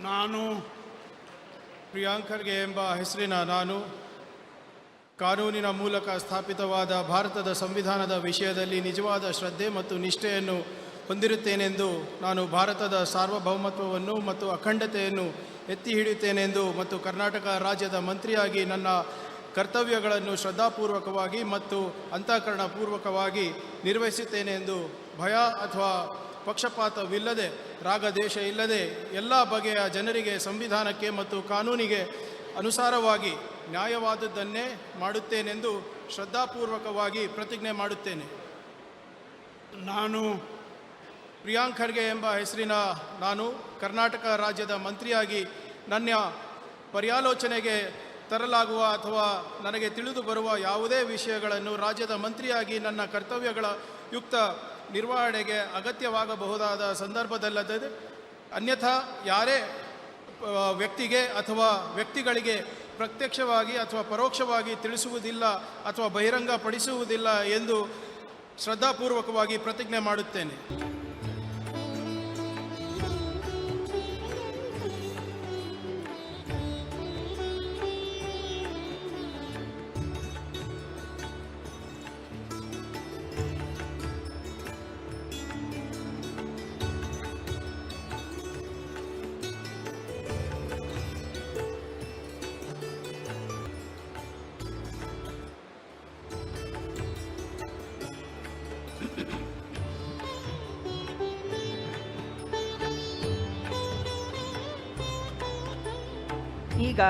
ನಾನು ಪ್ರಿಯಾಂಕ್ ಖರ್ಗೆ ಎಂಬ ಹೆಸರಿನ ನಾನು ಕಾನೂನಿನ ಮೂಲಕ ಸ್ಥಾಪಿತವಾದ ಭಾರತದ ಸಂವಿಧಾನದ ವಿಷಯದಲ್ಲಿ ನಿಜವಾದ ಶ್ರದ್ಧೆ ಮತ್ತು ನಿಷ್ಠೆಯನ್ನು ಹೊಂದಿರುತ್ತೇನೆಂದು ನಾನು ಭಾರತದ ಸಾರ್ವಭೌಮತ್ವವನ್ನು ಮತ್ತು ಅಖಂಡತೆಯನ್ನು ಎತ್ತಿ ಹಿಡಿಯುತ್ತೇನೆಂದು ಮತ್ತು ಕರ್ನಾಟಕ ರಾಜ್ಯದ ಮಂತ್ರಿಯಾಗಿ ನನ್ನ ಕರ್ತವ್ಯಗಳನ್ನು ಶ್ರದ್ಧಾಪೂರ್ವಕವಾಗಿ ಮತ್ತು ಅಂತಃಕರಣಪೂರ್ವಕವಾಗಿ ನಿರ್ವಹಿಸುತ್ತೇನೆ ಎಂದು ಭಯ ಅಥವಾ ಪಕ್ಷಪಾತವಿಲ್ಲದೆ ರಾಗದೇಶ ಇಲ್ಲದೆ ಎಲ್ಲ ಬಗೆಯ ಜನರಿಗೆ ಸಂವಿಧಾನಕ್ಕೆ ಮತ್ತು ಕಾನೂನಿಗೆ ಅನುಸಾರವಾಗಿ ನ್ಯಾಯವಾದದ್ದನ್ನೇ ಮಾಡುತ್ತೇನೆಂದು ಶ್ರದ್ಧಾಪೂರ್ವಕವಾಗಿ ಪ್ರತಿಜ್ಞೆ ಮಾಡುತ್ತೇನೆ. ನಾನು ಪ್ರಿಯಾಂಕ್ ಖರ್ಗೆ ಎಂಬ ಹೆಸರಿನ ನಾನು ಕರ್ನಾಟಕ ರಾಜ್ಯದ ಮಂತ್ರಿಯಾಗಿ ನನ್ನ ಪರ್ಯಾಲೋಚನೆಗೆ ತರಲಾಗುವ ಅಥವಾ ನನಗೆ ತಿಳಿದು ಬರುವ ಯಾವುದೇ ವಿಷಯಗಳನ್ನು ರಾಜ್ಯದ ಮಂತ್ರಿಯಾಗಿ ನನ್ನ ಕರ್ತವ್ಯಗಳ ಯುಕ್ತ ನಿರ್ವಹಣೆಗೆ ಅಗತ್ಯವಾಗಬಹುದಾದ ಸಂದರ್ಭದಲ್ಲದೆ ಅನ್ಯಥಾ ಯಾರೇ ವ್ಯಕ್ತಿಗೆ ಅಥವಾ ವ್ಯಕ್ತಿಗಳಿಗೆ ಪ್ರತ್ಯಕ್ಷವಾಗಿ ಅಥವಾ ಪರೋಕ್ಷವಾಗಿ ತಿಳಿಸುವುದಿಲ್ಲ ಅಥವಾ ಬಹಿರಂಗಪಡಿಸುವುದಿಲ್ಲ ಎಂದು ಶ್ರದ್ಧಾಪೂರ್ವಕವಾಗಿ ಪ್ರತಿಜ್ಞೆ ಮಾಡುತ್ತೇನೆ. ಈಗ